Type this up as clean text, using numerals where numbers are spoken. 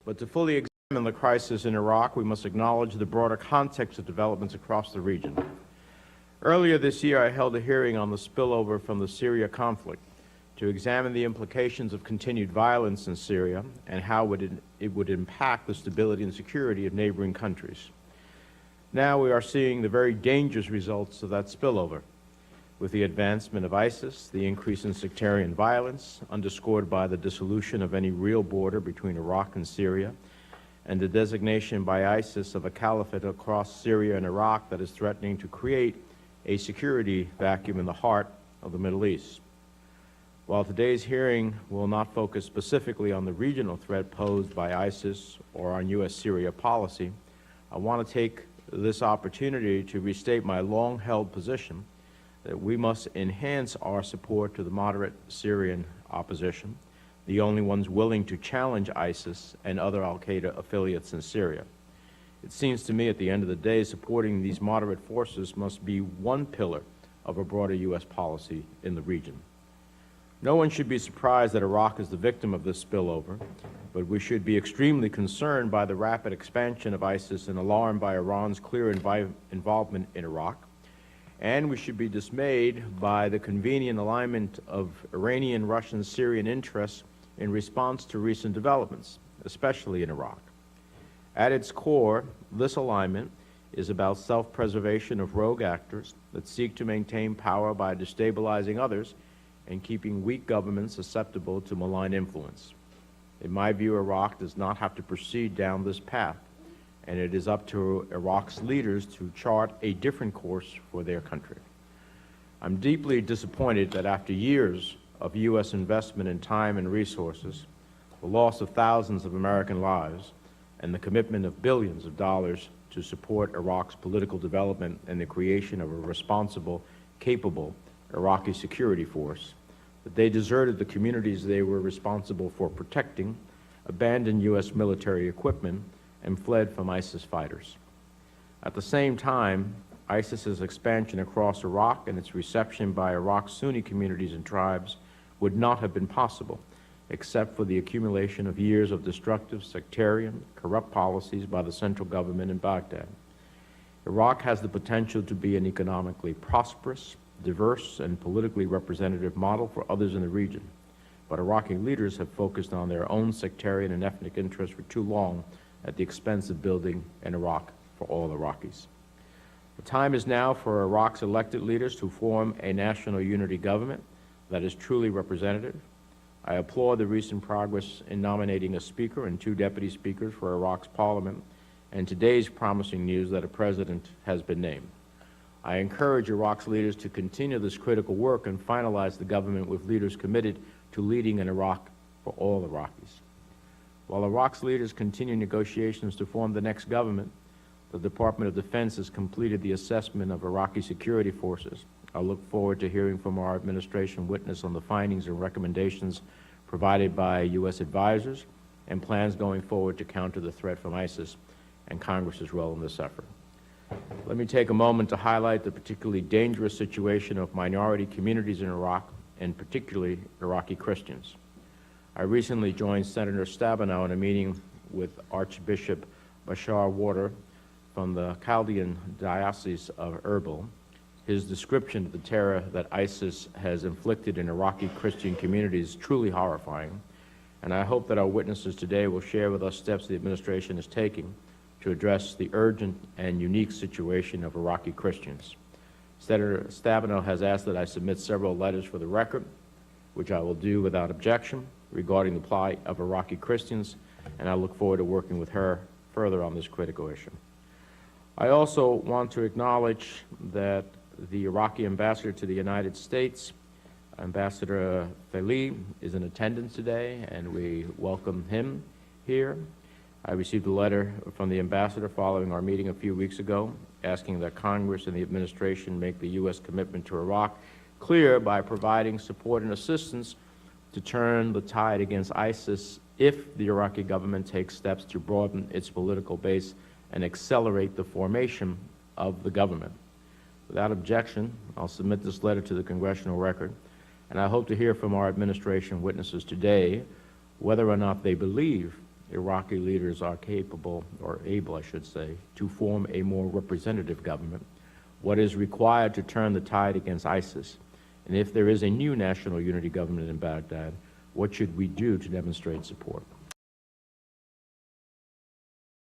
But to fully examine the crisis in Iraq, we must acknowledge the broader context of developments across the region. Earlier this year, I held a hearing on the spillover from the Syria conflict to examine the implications of continued violence in Syria and how it would impact the stability and security of neighboring countries. Now we are seeing the very dangerous results of that spillover, with the advancement of ISIS, the increase in sectarian violence, underscored by the dissolution of any real border between Iraq and Syria, and the designation by ISIS of a caliphate across Syria and Iraq that is threatening to create a security vacuum in the heart of the Middle East. While today's hearing will not focus specifically on the regional threat posed by ISIS or on U.S.-Syria policy, I want to take this opportunity to restate my long-held position that we must enhance our support to the moderate Syrian opposition, the only ones willing to challenge ISIS and other al-Qaeda affiliates in Syria. It seems to me at the end of the day, supporting these moderate forces must be one pillar of a broader U.S. policy in the region. No one should be surprised that Iraq is the victim of this spillover, but we should be extremely concerned by the rapid expansion of ISIS and alarmed by Iran's clear involvement in Iraq. And we should be dismayed by the convenient alignment of Iranian, Russian, Syrian interests in response to recent developments, especially in Iraq. At its core, this alignment is about self-preservation of rogue actors that seek to maintain power by destabilizing others and keeping weak governments susceptible to malign influence. In my view, Iraq does not have to proceed down this path, and it is up to Iraq's leaders to chart a different course for their country. I'm deeply disappointed that after years of U.S. investment in time and resources, the loss of thousands of American lives, and the commitment of billions of dollars to support Iraq's political development and the creation of a responsible, capable Iraqi security force, that they deserted the communities they were responsible for protecting, abandoned U.S. military equipment, and fled from ISIS fighters. At the same time, ISIS's expansion across Iraq and its reception by Iraq's Sunni communities and tribes would not have been possible except for the accumulation of years of destructive, sectarian, corrupt policies by the central government in Baghdad. Iraq has the potential to be an economically prosperous, diverse, and politically representative model for others in the region, but Iraqi leaders have focused on their own sectarian and ethnic interests for too long at the expense of building an Iraq for all Iraqis. The time is now for Iraq's elected leaders to form a national unity government that is truly representative. I applaud the recent progress in nominating a speaker and 2 deputy speakers for Iraq's parliament, and today's promising news that a president has been named. I encourage Iraq's leaders to continue this critical work and finalize the government with leaders committed to leading an Iraq for all Iraqis. While Iraq's leaders continue negotiations to form the next government, the Department of Defense has completed the assessment of Iraqi security forces. I look forward to hearing from our administration witness on the findings and recommendations provided by U.S. advisors and plans going forward to counter the threat from ISIS and Congress's role in this effort. Let me take a moment to highlight the particularly dangerous situation of minority communities in Iraq, and particularly Iraqi Christians. I recently joined Senator Stabenow in a meeting with Archbishop Bashar Warder from the Chaldean Diocese of Erbil. His description of the terror that ISIS has inflicted in Iraqi Christian communities is truly horrifying, and I hope that our witnesses today will share with us steps the administration is taking to address the urgent and unique situation of Iraqi Christians. Senator Stabenow has asked that I submit several letters for the record, which I will do without objection, regarding the plight of Iraqi Christians, and I look forward to working with her further on this critical issue. I also want to acknowledge that the Iraqi ambassador to the United States, Ambassador Feli, is in attendance today, and we welcome him here. I received a letter from the ambassador following our meeting a few weeks ago, asking that Congress and the administration make the U.S. commitment to Iraq clear by providing support and assistance to turn the tide against ISIS if the Iraqi government takes steps to broaden its political base and accelerate the formation of the government. Without objection, I'll submit this letter to the congressional record, and I hope to hear from our administration witnesses today whether or not they believe Iraqi leaders are capable, or able, I should say, to form a more representative government? What is required to turn the tide against ISIS? And if there is a new national unity government in Baghdad, what should we do to demonstrate support?